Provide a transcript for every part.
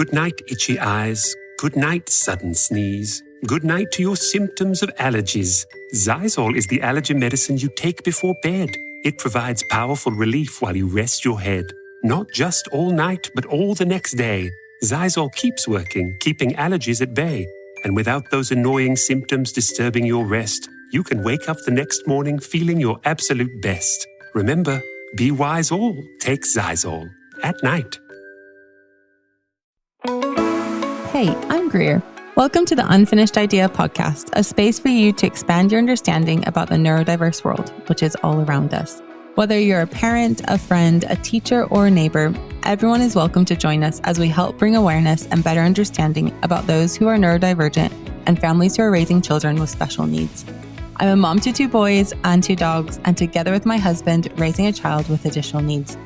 Good night, itchy eyes. Good night, sudden sneeze. Good night to your symptoms of allergies. Xyzal is the allergy medicine you take before bed. It provides powerful relief while you rest your head. Not just all night, but all the next day. Xyzal keeps working, keeping allergies at bay. And without those annoying symptoms disturbing your rest, you can wake up the next morning feeling your absolute best. Remember, be wise all, take Xyzal. At night. Hey, I'm Greer. Welcome to the Unfinished Idea podcast, a space for you to expand your understanding about the neurodiverse world, which is all around us. Whether you're a parent, a friend, a teacher, or a neighbor, everyone is welcome to join us as we help bring awareness and better understanding about those who are neurodivergent and families who are raising children with special needs. I'm a mom to 2 boys and 2 dogs, and together with my husband, raising a child with additional needs.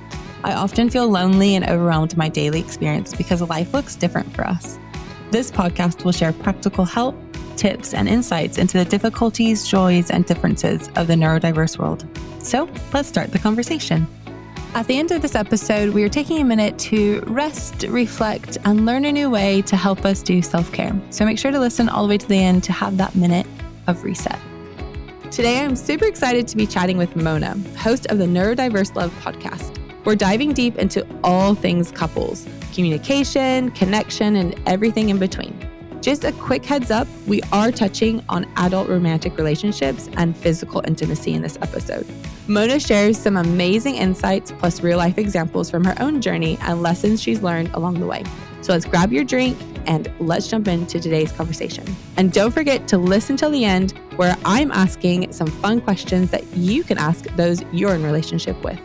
I often feel lonely and overwhelmed in my daily experience because life looks different for us. This podcast will share practical help, tips, and insights into the difficulties, joys, and differences of the neurodiverse world. So let's start the conversation. At the end of this episode, we are taking a minute to rest, reflect, and learn a new way to help us do self-care. So make sure to listen all the way to the end to have that minute of reset. Today, I'm super excited to be chatting with Mona, host of the NeuroDiverseLove podcast. We're diving deep into all things couples, communication, connection, and everything in between. Just a quick heads up, we are touching on adult romantic relationships and physical intimacy in this episode. Mona shares some amazing insights plus real life examples from her own journey and lessons she's learned along the way. So let's grab your drink and let's jump into today's conversation. And don't forget to listen till the end where I'm asking some fun questions that you can ask those you're in relationship with.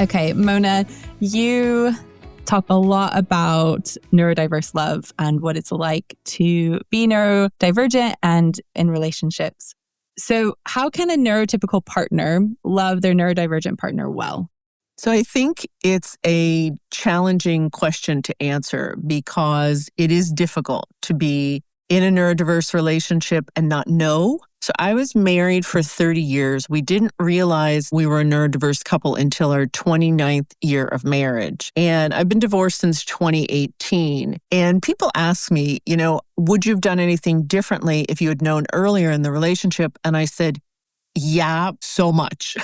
Okay, Mona, you talk a lot about neurodiverse love and what it's like to be neurodivergent and in relationships. So how can a neurotypical partner love their neurodivergent partner well? So I think it's a challenging question to answer because it is difficult to be in a neurodiverse relationship and not know. So I was married for 30 years. We didn't realize we were a neurodiverse couple until our 29th year of marriage. And I've been divorced since 2018. And people ask me, would you have done anything differently if you had known earlier in the relationship? And I said, yeah, so much.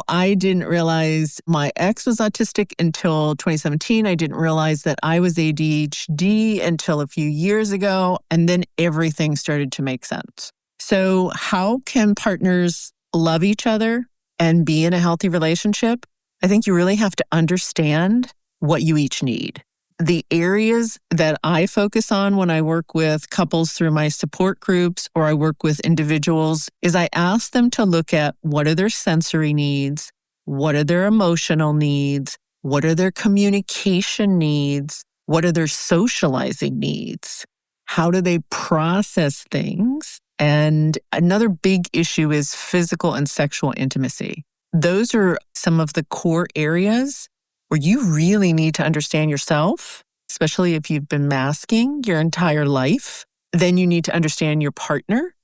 I didn't realize my ex was autistic until 2017. I didn't realize that I was ADHD until a few years ago. And then everything started to make sense. So how can partners love each other and be in a healthy relationship? I think you really have to understand what you each need. The areas that I focus on when I work with couples through my support groups or I work with individuals is I ask them to look at what are their sensory needs, what are their emotional needs, what are their communication needs, what are their socializing needs, how do they process things? And another big issue is physical and sexual intimacy. Those are some of the core areas where you really need to understand yourself, especially if you've been masking your entire life. Then you need to understand your partner,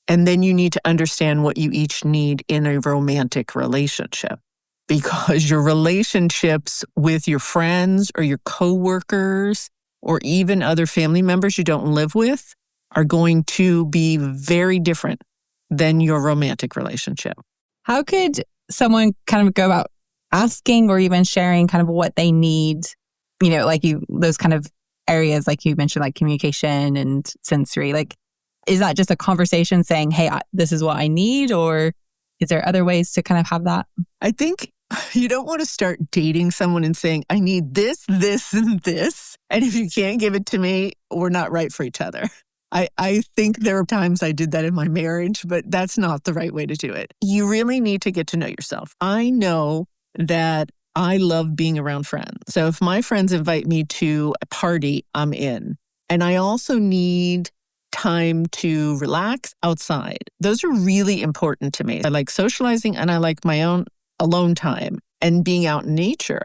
and then you need to understand what you each need in a romantic relationship. Because your relationships with your friends or your coworkers or even other family members you don't live with are going to be very different than your romantic relationship. How could someone kind of go about asking or even sharing kind of what they need, those kind of areas like you mentioned, like communication and sensory, is that just a conversation saying, hey, this is what I need? Or is there other ways to kind of have that? I think you don't want to start dating someone and saying, I need this, this, and this. And if you can't give it to me, we're not right for each other. I think there are times I did that in my marriage, but that's not the right way to do it. You really need to get to know yourself. I know that I love being around friends. So if my friends invite me to a party, I'm in. And I also need time to relax outside. Those are really important to me. I like socializing and I like my own alone time and being out in nature.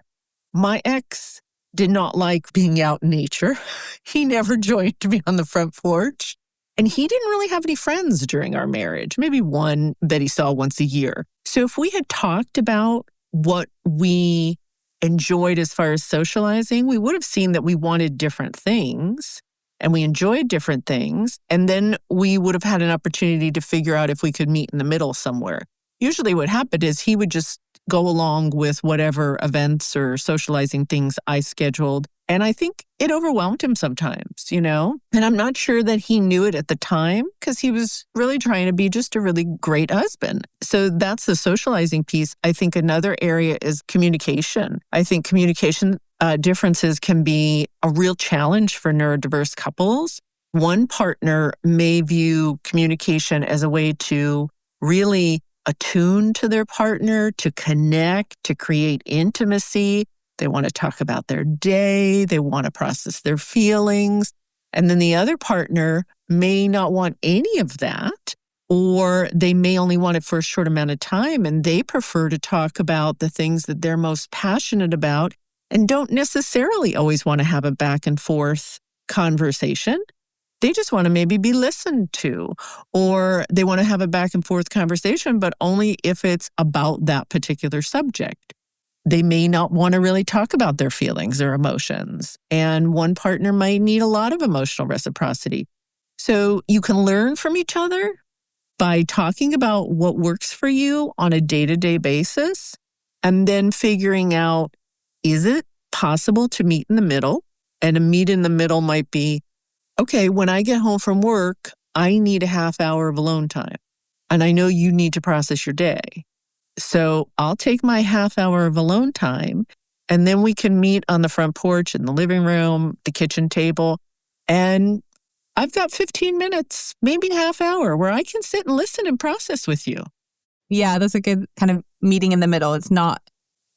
My ex did not like being out in nature. He never joined me on the front porch. And he didn't really have any friends during our marriage, maybe one that he saw once a year. So if we had talked about what we enjoyed as far as socializing, we would have seen that we wanted different things and we enjoyed different things. And then we would have had an opportunity to figure out if we could meet in the middle somewhere. Usually what happened is he would just go along with whatever events or socializing things I scheduled. And I think it overwhelmed him sometimes, And I'm not sure that he knew it at the time because he was really trying to be just a really great husband. So that's the socializing piece. I think another area is communication. I think communication differences can be a real challenge for neurodiverse couples. One partner may view communication as a way to really attune to their partner, to connect, to create intimacy. They want to talk about their day. They want to process their feelings. And then the other partner may not want any of that, or they may only want it for a short amount of time. And they prefer to talk about the things that they're most passionate about and don't necessarily always want to have a back and forth conversation. They just want to maybe be listened to, or they want to have a back and forth conversation, but only if it's about that particular subject. They may not want to really talk about their feelings or emotions, and one partner might need a lot of emotional reciprocity. So you can learn from each other by talking about what works for you on a day-to-day basis, and then figuring out, is it possible to meet in the middle? And a meet in the middle might be, okay, when I get home from work, I need a half hour of alone time. And I know you need to process your day. So I'll take my half hour of alone time, and then we can meet on the front porch, in the living room, the kitchen table. And I've got 15 minutes, maybe a half hour, where I can sit and listen and process with you. Yeah, that's a good kind of meeting in the middle. It's not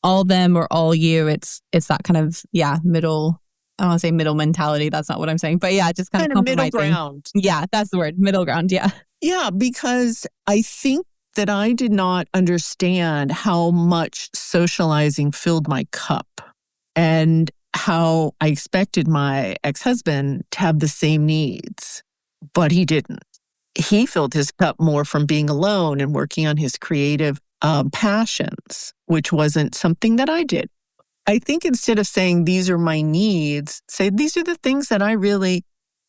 all them or all you. It's that kind of, middle. I don't want to say middle mentality. That's not what I'm saying. But yeah, just kind of middle compromising. ground. Yeah, that's the word. Middle ground. Yeah. Yeah, because I think that I did not understand how much socializing filled my cup and how I expected my ex-husband to have the same needs, but he didn't. He filled his cup more from being alone and working on his creative passions, which wasn't something that I did. I think instead of saying, these are my needs, say, these are the things that I really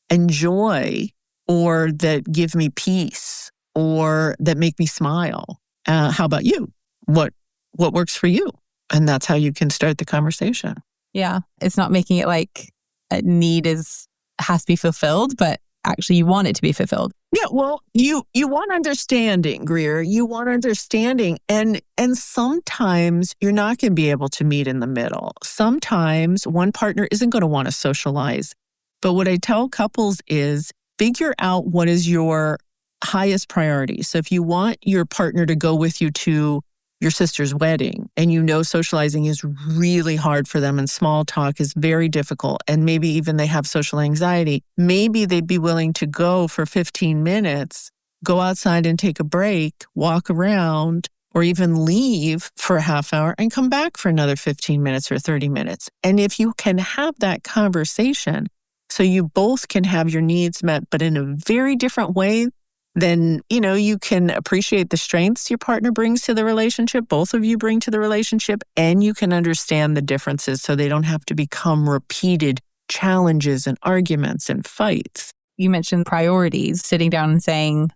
enjoy or that give me peace or that make me smile. How about you? What works for you? And that's how you can start the conversation. Yeah. It's not making it like a need has to be fulfilled, but actually you want it to be fulfilled. Yeah, well, you want understanding, Greer. You want understanding. And sometimes you're not going to be able to meet in the middle. Sometimes one partner isn't going to want to socialize. But what I tell couples is figure out what is your highest priority. So if you want your partner to go with you to your sister's wedding and socializing is really hard for them and small talk is very difficult and maybe even they have social anxiety, maybe they'd be willing to go for 15 minutes, go outside and take a break, walk around, or even leave for a half hour and come back for another 15 minutes or 30 minutes. And if you can have that conversation so you both can have your needs met, but in a very different way, then, you can appreciate the strengths your partner brings to the relationship, both of you bring to the relationship, and you can understand the differences so they don't have to become repeated challenges and arguments and fights. You mentioned priorities, sitting down and saying,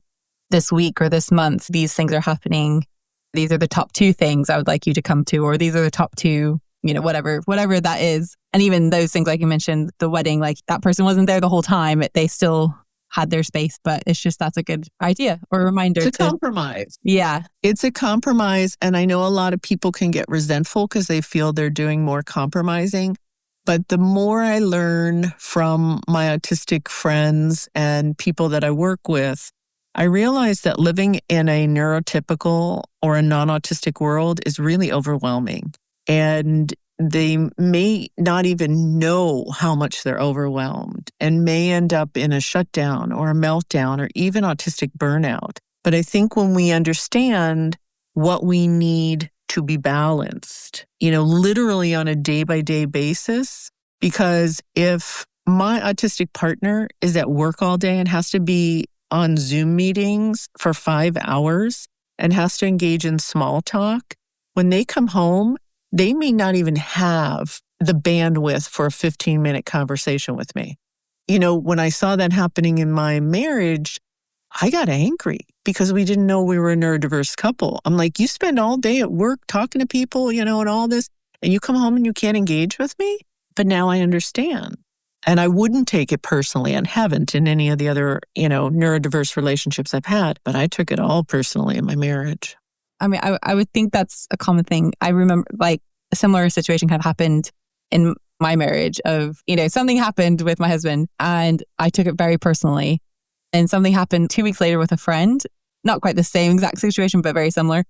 this week or this month, these things are happening. These are the top 2 things I would like you to come to, or these are the top 2, whatever that is. And even those things, like you mentioned, the wedding, like that person wasn't there the whole time. They still had their space, but it's just, that's a good idea or a reminder. It's a compromise. Yeah. It's a compromise. And I know a lot of people can get resentful because they feel they're doing more compromising. But the more I learn from my autistic friends and people that I work with, I realize that living in a neurotypical or a non-autistic world is really overwhelming. And they may not even know how much they're overwhelmed and may end up in a shutdown or a meltdown or even autistic burnout. But I think when we understand what we need to be balanced, literally on a day-by-day basis, because if my autistic partner is at work all day and has to be on Zoom meetings for 5 hours and has to engage in small talk, when they come home, they may not even have the bandwidth for a 15-minute conversation with me. When I saw that happening in my marriage, I got angry because we didn't know we were a neurodiverse couple. I'm like, you spend all day at work talking to people, and all this, and you come home and you can't engage with me? But now I understand. And I wouldn't take it personally and haven't in any of the other, neurodiverse relationships I've had, but I took it all personally in my marriage. I mean, I would think that's a common thing. I remember like a similar situation kind of happened in my marriage of, something happened with my husband and I took it very personally. And something happened 2 weeks later with a friend, not quite the same exact situation, but very similar,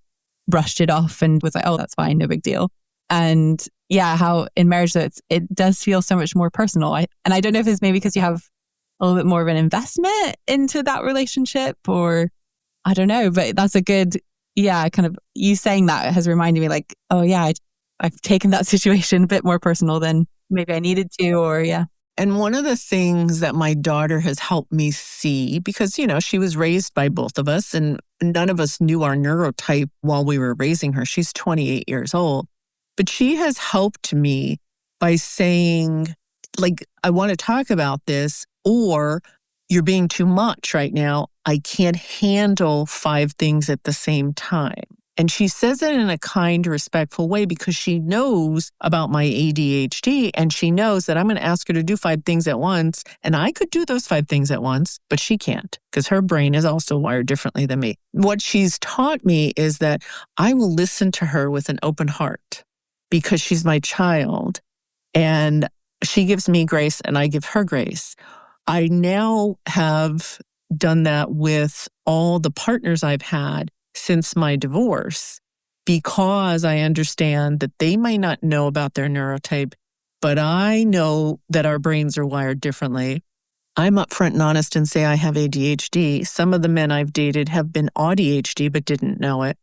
brushed it off and was like, oh, that's fine, no big deal. And yeah, how in marriage, it does feel so much more personal. And I don't know if it's maybe because you have a little bit more of an investment into that relationship or I don't know, but that's a good, kind of you saying that has reminded me like, oh yeah, I've taken that situation a bit more personal than maybe I needed to or yeah. And one of the things that my daughter has helped me see, because, she was raised by both of us and none of us knew our neurotype while we were raising her. She's 28 years old. But she has helped me by saying, like, I want to talk about this, or you're being too much right now. I can't handle 5 things at the same time. And she says it in a kind, respectful way because she knows about my ADHD and she knows that I'm going to ask her to do 5 things at once. And I could do those 5 things at once, but she can't because her brain is also wired differently than me. What she's taught me is that I will listen to her with an open heart because she's my child and she gives me grace and I give her grace. I now have done that with all the partners I've had since my divorce, because I understand that they might not know about their neurotype, but I know that our brains are wired differently. I'm upfront and honest and say I have ADHD. Some of the men I've dated have been ADHD but didn't know it.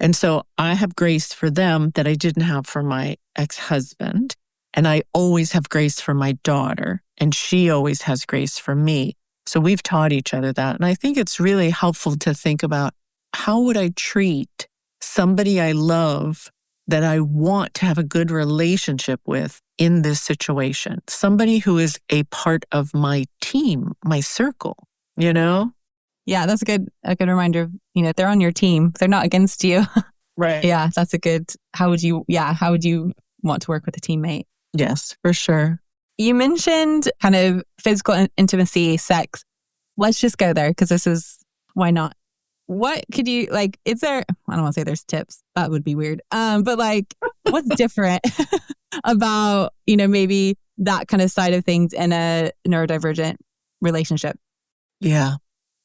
And so I have grace for them that I didn't have for my ex-husband. And I always have grace for my daughter, and she always has grace for me. So we've taught each other that. And I think it's really helpful to think about, how would I treat somebody I love that I want to have a good relationship with in this situation? Somebody who is a part of my team, my circle, Yeah, that's a good reminder. They're on your team. They're not against you. Right. Yeah, that's a good, how would you want to work with a teammate? Yes, for sure. You mentioned kind of physical intimacy, sex. Let's just go there because this is, why not? What could you, is there, I don't want to say there's tips. That would be weird. But what's different about, maybe that kind of side of things in a neurodivergent relationship? Yeah,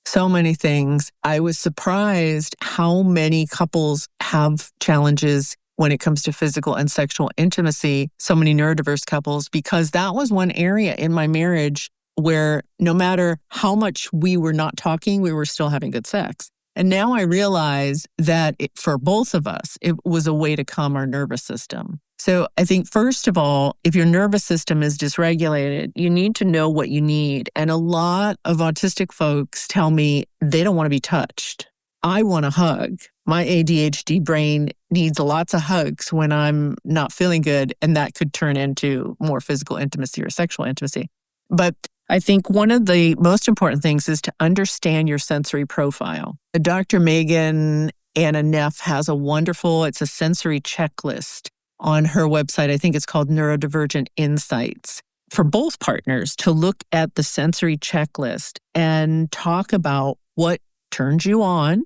so many things. I was surprised how many couples have challenges when it comes to physical and sexual intimacy, so many neurodiverse couples, because that was one area in my marriage where no matter how much we were not talking, we were still having good sex. And now I realize that for both of us, it was a way to calm our nervous system. So I think, first of all, if your nervous system is dysregulated, you need to know what you need. And a lot of autistic folks tell me they don't want to be touched. I want a hug. My ADHD brain needs lots of hugs when I'm not feeling good, and that could turn into more physical intimacy or sexual intimacy. But I think one of the most important things is to understand your sensory profile. Dr. Megan Anna Neff has it's a sensory checklist on her website. I think it's called Neurodivergent Insights, for both partners to look at the sensory checklist and talk about what turns you on,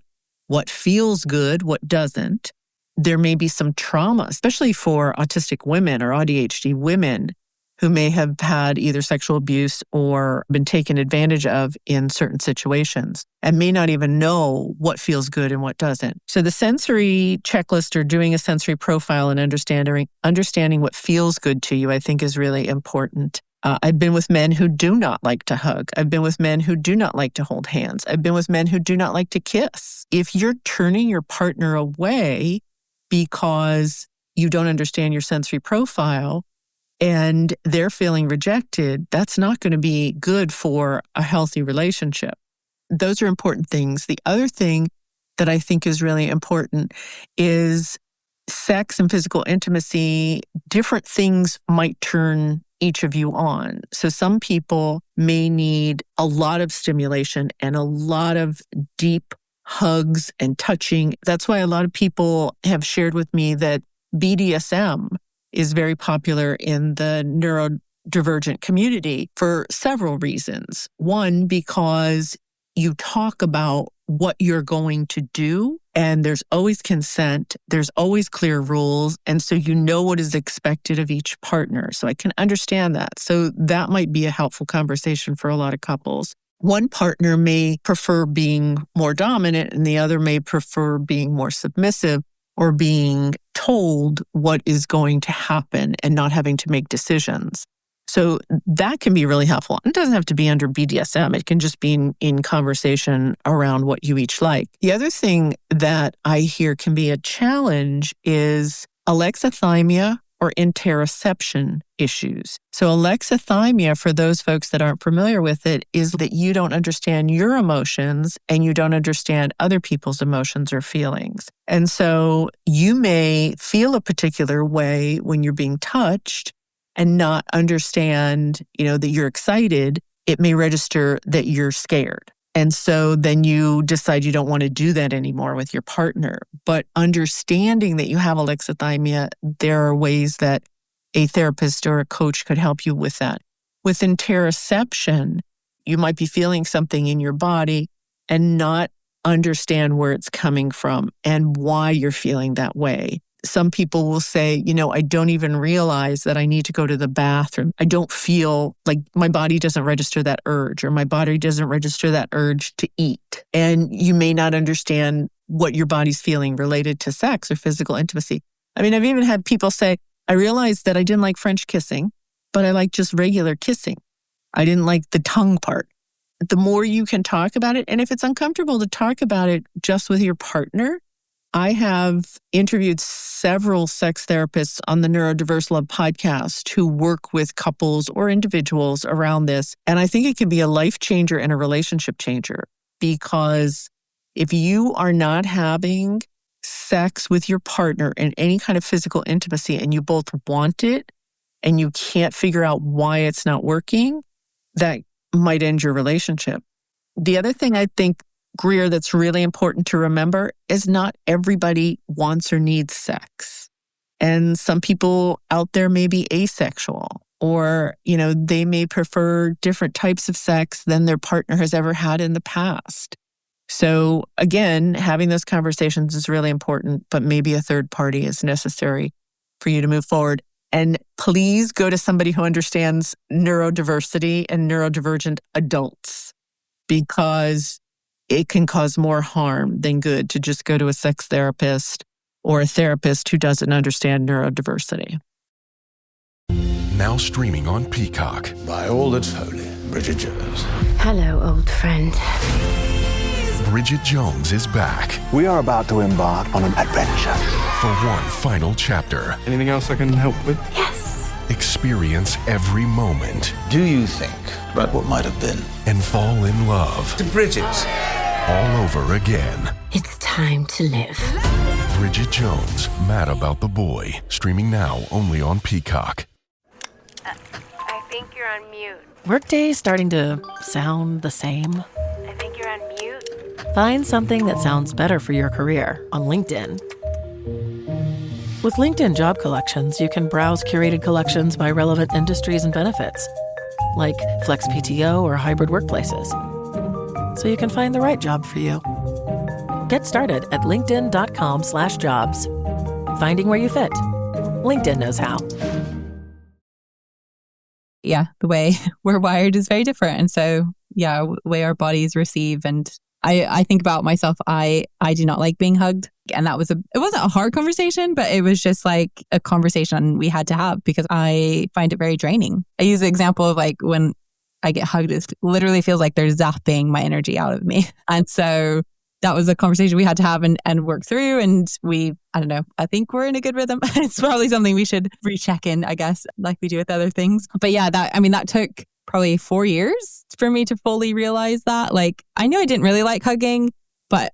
what feels good, what doesn't. There may be some trauma, especially for autistic women or ADHD women who may have had either sexual abuse or been taken advantage of in certain situations and may not even know what feels good and what doesn't. So the sensory checklist, or doing a sensory profile and understanding what feels good to you, I think is really important. I've been with men who do not like to hug. I've been with men who do not like to hold hands. I've been with men who do not like to kiss. If you're turning your partner away because you don't understand your sensory profile and they're feeling rejected, that's not going to be good for a healthy relationship. Those are important things. The other thing that I think is really important is sex and physical intimacy, different things might turn each of you on. So some people may need a lot of stimulation and a lot of deep hugs and touching. That's why a lot of people have shared with me that BDSM is very popular in the neurodivergent community for several reasons. One, because you talk about what you're going to do, and there's always consent, there's always clear rules, and so you know what is expected of each partner. So I can understand that. So that might be a helpful conversation for a lot of couples. One partner may prefer being more dominant, and the other may prefer being more submissive or being told what is going to happen and not having to make decisions. So that can be really helpful. It doesn't have to be under BDSM. It can just be in conversation around what you each like. The other thing that I hear can be a challenge is alexithymia or interoception issues. So alexithymia, for those folks that aren't familiar with it, is that you don't understand your emotions and you don't understand other people's emotions or feelings. And so you may feel a particular way when you're being touched and not understand, that you're excited. It may register that you're scared. And so then you decide you don't want to do that anymore with your partner. But understanding that you have alexithymia, there are ways that a therapist or a coach could help you with that. With interoception, you might be feeling something in your body and not understand where it's coming from and why you're feeling that way. Some people will say, I don't even realize that I need to go to the bathroom. I don't feel like my body doesn't register that urge, or my body doesn't register that urge to eat. And you may not understand what your body's feeling related to sex or physical intimacy. I mean, I've even had people say, I realized that I didn't like French kissing, but I like just regular kissing. I didn't like the tongue part. The more you can talk about it, and if it's uncomfortable to talk about it just with your partner, I have interviewed several sex therapists on the NeuroDiverseLove podcast who work with couples or individuals around this. And I think it can be a life changer and a relationship changer, because if you are not having sex with your partner in any kind of physical intimacy and you both want it and you can't figure out why it's not working, that might end your relationship. The other thing I think, Greer, that's really important to remember is not everybody wants or needs sex. And some people out there may be asexual, or, they may prefer different types of sex than their partner has ever had in the past. So again, having those conversations is really important, but maybe a third party is necessary for you to move forward. And please go to somebody who understands neurodiversity and neurodivergent adults, because it can cause more harm than good to just go to a sex therapist or a therapist who doesn't understand neurodiversity. Now streaming on Peacock. By all that's holy, Bridget Jones. Hello, old friend. Bridget Jones is back We are about to embark on an adventure. for one final chapter. Anything else I can help with? Yes. Experience every moment Do you think about what might have been? and fall in love To Bridget. all over again. It's time to live. Bridget Jones, Mad About the Boy. Streaming now only on Peacock. I think you're on mute. Workday starting to sound the same? I think you're on mute. Find something that sounds better for your career on LinkedIn. With LinkedIn Job Collections, you can browse curated collections by relevant industries and benefits, like flex PTO or hybrid workplaces, so you can find the right job for you. Get started at linkedin.com/jobs. Finding where you fit. LinkedIn knows how. Yeah, the way we're wired is very different. And so, the way our bodies receive. And I think about myself, I do not like being hugged. And it wasn't a hard conversation, but it was just like a conversation we had to have, because I find it very draining. I use the example of like when I get hugged, it literally feels like they're zapping my energy out of me. And so that was a conversation we had to have and work through. And I think we're in a good rhythm. It's probably something we should recheck in, I guess, like we do with other things. But yeah, that took probably 4 years for me to fully realize that. Like, I knew I didn't really like hugging, but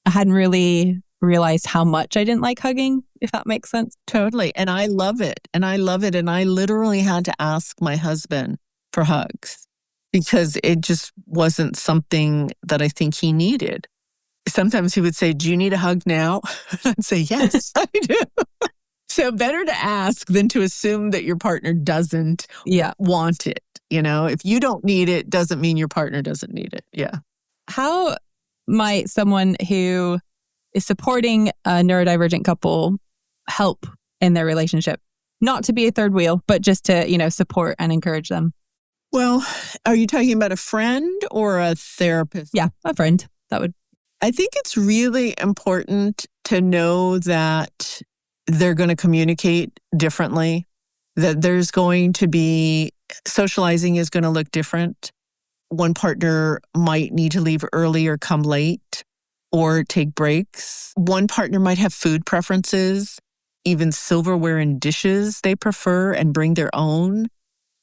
I hadn't really realized how much I didn't like hugging if that makes sense. Totally. And I love it. And I love it. And I literally had to ask my husband for hugs because it just wasn't something that I think he needed. Sometimes he would say, "Do you need a hug now?" I'd say, "Yes, I do." So better to ask than to assume that your partner doesn't want it. If you don't need it, doesn't mean your partner doesn't need it. Yeah. How might someone who is supporting a neurodivergent couple help in their relationship? Not to be a third wheel, but just to, support and encourage them. Well, are you talking about a friend or a therapist? Yeah, a friend. I think it's really important to know that they're going to communicate differently, that there's going to be, socializing is going to look different. One partner might need to leave early or come late or take breaks. One partner might have food preferences, even silverware and dishes they prefer and bring their own.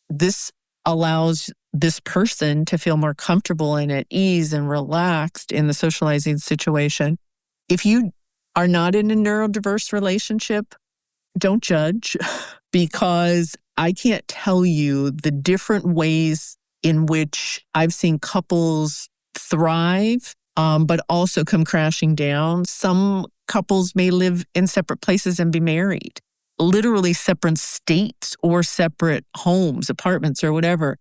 This allows this person to feel more comfortable and at ease and relaxed in the socializing situation. If you are not in a neurodiverse relationship, don't judge because I can't tell you the different ways in which I've seen couples thrive, but also come crashing down. Some couples may live in separate places and be married, literally separate states or separate homes, apartments, or whatever.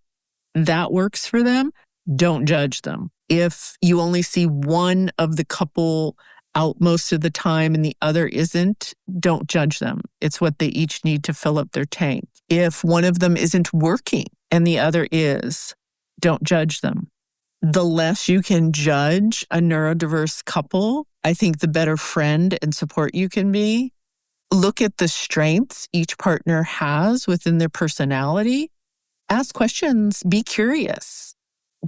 That works for them. Don't judge them. If you only see one of the couple out most of the time and the other isn't, don't judge them. It's what they each need to fill up their tank. If one of them isn't working and the other is, don't judge them. The less you can judge a neurodiverse couple, I think the better friend and support you can be. Look at the strengths each partner has within their personality. Ask questions. Be curious.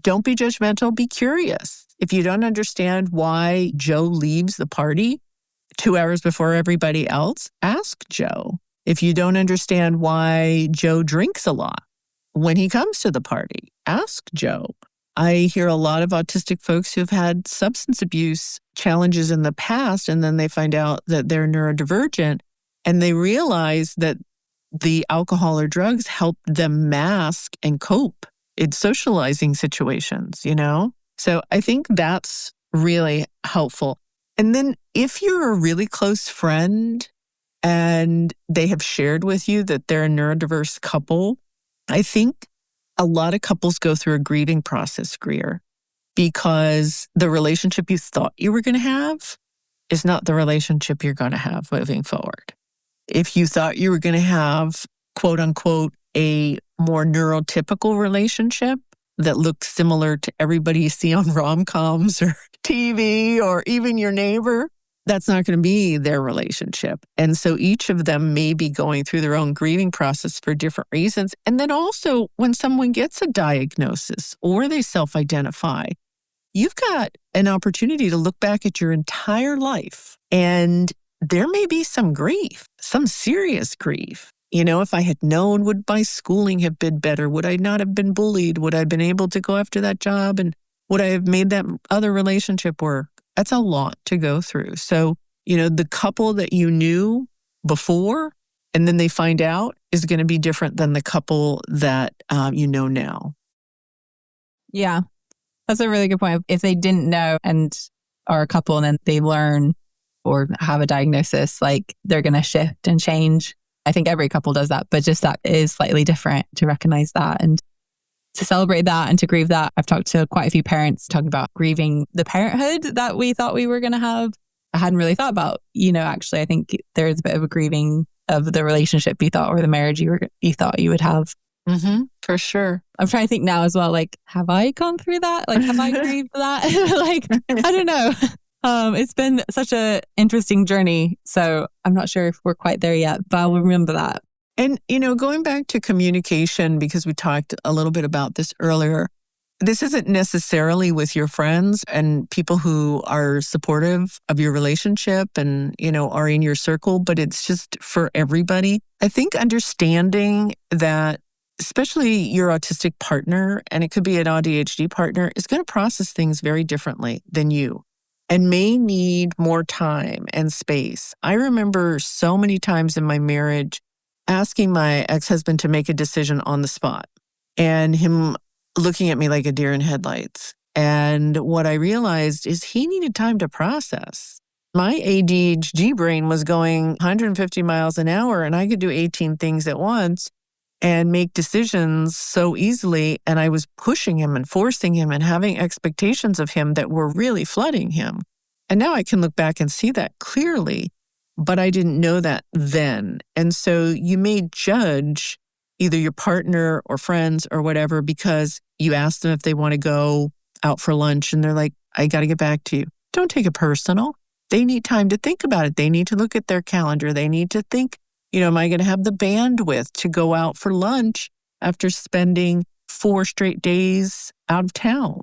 Don't be judgmental. Be curious. If you don't understand why Joe leaves the party 2 hours before everybody else, ask Joe. If you don't understand why Joe drinks a lot when he comes to the party, ask Joe. I hear a lot of autistic folks who've had substance abuse challenges in the past, and then they find out that they're neurodivergent, and they realize that the alcohol or drugs help them mask and cope in socializing situations, So I think that's really helpful. And then if you're a really close friend and they have shared with you that they're a neurodiverse couple, I think a lot of couples go through a grieving process, Greer, because the relationship you thought you were going to have is not the relationship you're going to have moving forward. If you thought you were going to have, quote unquote, a more neurotypical relationship that looks similar to everybody you see on rom-coms or TV or even your neighbor, that's not going to be their relationship. And so each of them may be going through their own grieving process for different reasons. And then also when someone gets a diagnosis or they self-identify, you've got an opportunity to look back at your entire life and there may be some grief, some serious grief. If I had known, would my schooling have been better? Would I not have been bullied? Would I have been able to go after that job? And would I have made that other relationship work? That's a lot to go through. So, the couple that you knew before and then they find out is going to be different than the couple that you know now. Yeah, that's a really good point. If they didn't know and are a couple and then they learn or have a diagnosis, like they're going to shift and change. I think every couple does that, but just that is slightly different to recognize that and to celebrate that and to grieve that. I've talked to quite a few parents talking about grieving the parenthood that we thought we were going to have. I hadn't really thought about, actually, I think there's a bit of a grieving of the relationship you thought or the marriage you thought you would have. Mm-hmm, for sure. I'm trying to think now as well, like, have I gone through that? Like, have I grieved that? I don't know. It's been such an interesting journey. So I'm not sure if we're quite there yet, but I'll remember that. And, going back to communication, because we talked a little bit about this earlier, this isn't necessarily with your friends and people who are supportive of your relationship and, are in your circle, but it's just for everybody. I think understanding that especially your autistic partner, and it could be an ADHD partner, is going to process things very differently than you. and may need more time and space. I remember so many times in my marriage asking my ex-husband to make a decision on the spot and him looking at me like a deer in headlights. And what I realized is he needed time to process. My ADHD brain was going 150 miles an hour and I could do 18 things at once and make decisions so easily. And I was pushing him and forcing him and having expectations of him that were really flooding him. And now I can look back and see that clearly, but I didn't know that then. And so you may judge either your partner or friends or whatever because you ask them if they want to go out for lunch and they're like, I got to get back to you. Don't take it personal. They need time to think about it. They need to look at their calendar. They need to think, am I going to have the bandwidth to go out for lunch after spending 4 straight days out of town?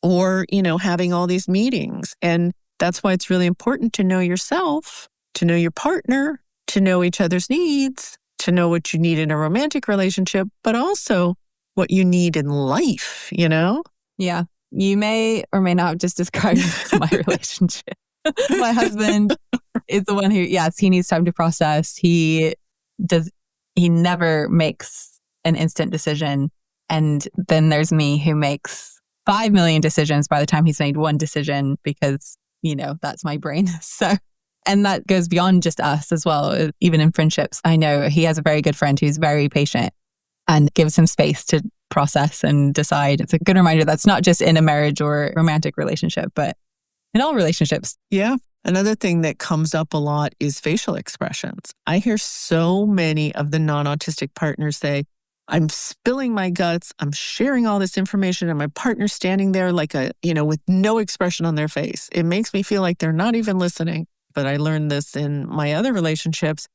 Or, having all these meetings. And that's why it's really important to know yourself, to know your partner, to know each other's needs, to know what you need in a romantic relationship, but also what you need in life, Yeah. You may or may not have just described my relationship. My husband is the one who, yes, he needs time to process. He never makes an instant decision. And then there's me who makes 5 million decisions by the time he's made one decision because, that's my brain. So, and that goes beyond just us as well. Even in friendships, I know he has a very good friend who's very patient and gives him space to process and decide. It's a good reminder that's not just in a marriage or romantic relationship, but in all relationships. Yeah. Another thing that comes up a lot is facial expressions. I hear so many of the non-autistic partners say, I'm spilling my guts, I'm sharing all this information, and my partner's standing there like with no expression on their face. It makes me feel like they're not even listening. But I learned this in my other relationships.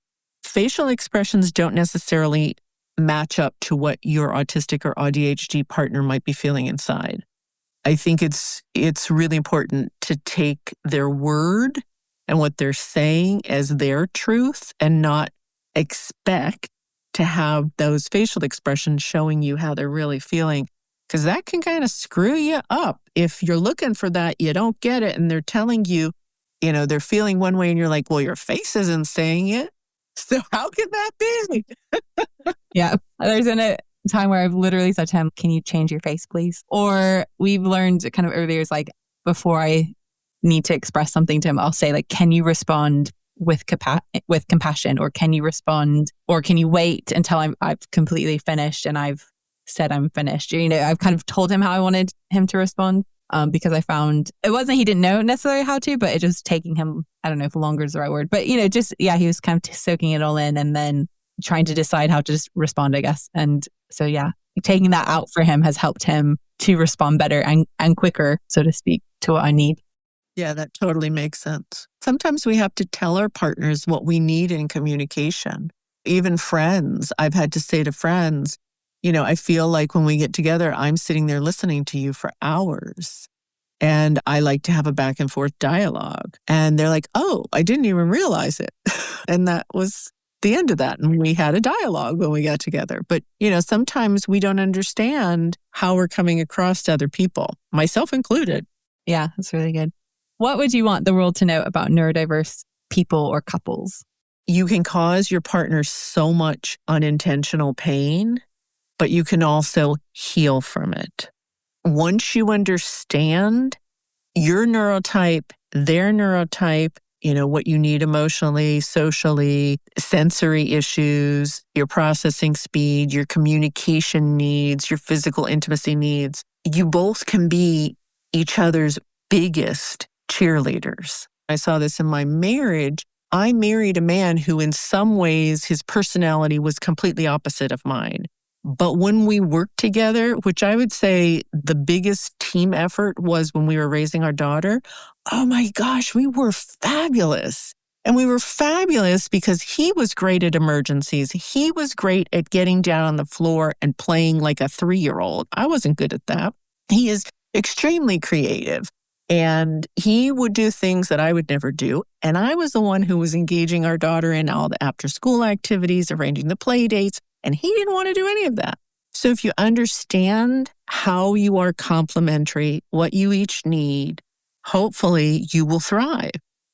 Facial expressions don't necessarily match up to what your autistic or ADHD partner might be feeling inside. I think it's really important to take their word and what they're saying as their truth and not expect to have those facial expressions showing you how they're really feeling, because that can kind of screw you up. If you're looking for that, you don't get it, and they're telling you, they're feeling one way and you're like, well, your face isn't saying it. So how can that be? Yeah. There's a time where I've literally said to him, can you change your face, please? Or we've learned kind of earlier, is like, before I need to express something to him, I'll say like, can you respond with compassion, or can you respond, or can you wait until I've completely finished and I've said I'm finished? I've kind of told him how I wanted him to respond because I found it wasn't he didn't know necessarily how to, but it just taking him, I don't know if longer is the right word, but he was kind of soaking it all in and then trying to decide how to just respond, I guess. And so, taking that out for him has helped him to respond better and quicker, so to speak, to what I need. Yeah, that totally makes sense. Sometimes we have to tell our partners what we need in communication. Even friends, I've had to say to friends, I feel like when we get together, I'm sitting there listening to you for hours. And I like to have a back and forth dialogue. And they're like, oh, I didn't even realize it. And that was the end of that. And we had a dialogue when we got together. But, sometimes we don't understand how we're coming across to other people, myself included. Yeah, that's really good. What would you want the world to know about neurodiverse people or couples? You can cause your partner so much unintentional pain, but you can also heal from it. Once you understand your neurotype, their neurotype, what you need emotionally, socially, sensory issues, your processing speed, your communication needs, your physical intimacy needs, you both can be each other's biggest cheerleaders. I saw this in my marriage. I married a man who in some ways his personality was completely opposite of mine. But when we worked together, which I would say the biggest team effort was when we were raising our daughter, oh my gosh, we were fabulous. And we were fabulous because he was great at emergencies. He was great at getting down on the floor and playing like a 3-year-old. I wasn't good at that. He is extremely creative. And he would do things that I would never do. And I was the one who was engaging our daughter in all the after-school activities, arranging the play dates, and he didn't want to do any of that. So if you understand how you are complementary, what you each need, hopefully you will thrive.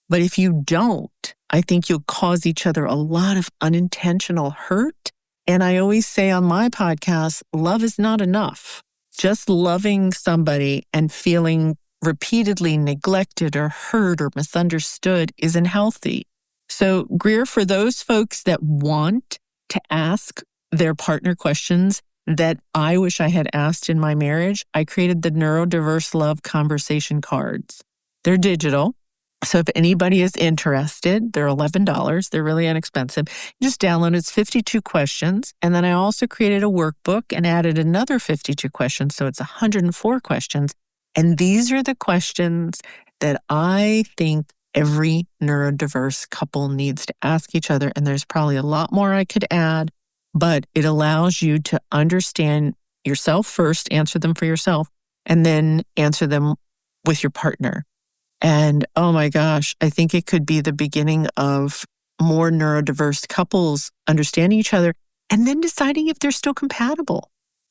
But if you don't, I think you'll cause each other a lot of unintentional hurt. And I always say on my podcast, love is not enough. Just loving somebody and feeling repeatedly neglected or hurt or misunderstood isn't healthy. So, Greer, for those folks that want to ask their partner questions that I wish I had asked in my marriage, I created the NeuroDiverseLove conversation cards. They're digital. So if anybody is interested, they're $11. They're really inexpensive. You just download it. It's 52 questions. And then I also created a workbook and added another 52 questions. So it's 104 questions. And these are the questions that I think every neurodiverse couple needs to ask each other. And there's probably a lot more I could add, but it allows you to understand yourself first, answer them for yourself, and then answer them with your partner. And oh my gosh, I think it could be the beginning of more neurodiverse couples understanding each other and then deciding if they're still compatible.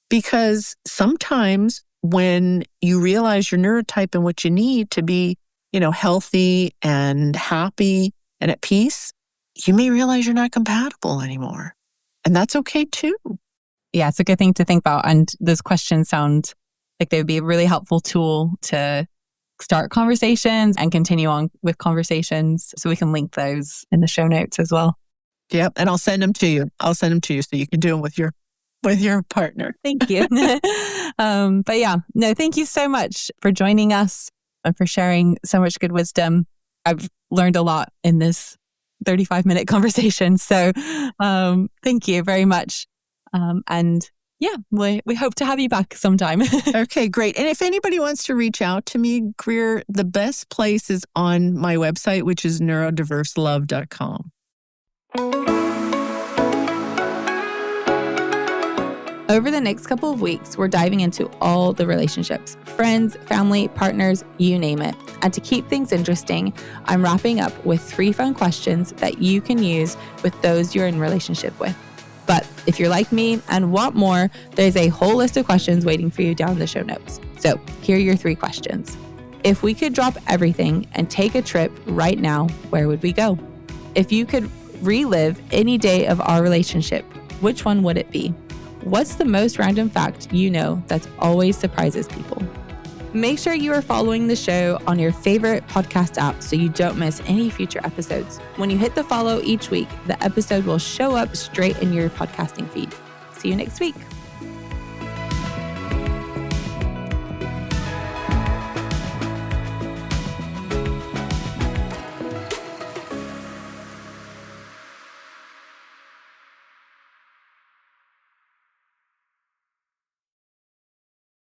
Because sometimes when you realize your neurotype and what you need to be, healthy and happy and at peace, you may realize you're not compatible anymore. And that's okay too. Yeah, it's a good thing to think about. And those questions sound like they would be a really helpful tool to start conversations and continue on with conversations. So we can link those in the show notes as well. Yep. And I'll send them to you. So you can do them with your partner. Thank you. But yeah, no, thank you so much for joining us and for sharing so much good wisdom. I've learned a lot in this 35-minute conversation. So thank you very much. And yeah, we hope to have you back sometime. Okay, great. And if anybody wants to reach out to me, Greer, the best place is on my website, which is neurodiverselove.com. Over the next couple of weeks, we're diving into all the relationships, friends, family, partners, you name it. And to keep things interesting, I'm wrapping up with 3 fun questions that you can use with those you're in relationship with. But if you're like me and want more, there's a whole list of questions waiting for you down in the show notes. So here are your 3 questions. If we could drop everything and take a trip right now, where would we go? If you could relive any day of our relationship, which one would it be? What's the most random fact you know that's always surprises people? Make sure you are following the show on your favorite podcast app so you don't miss any future episodes. When you hit the follow each week, the episode will show up straight in your podcasting feed. See you next week.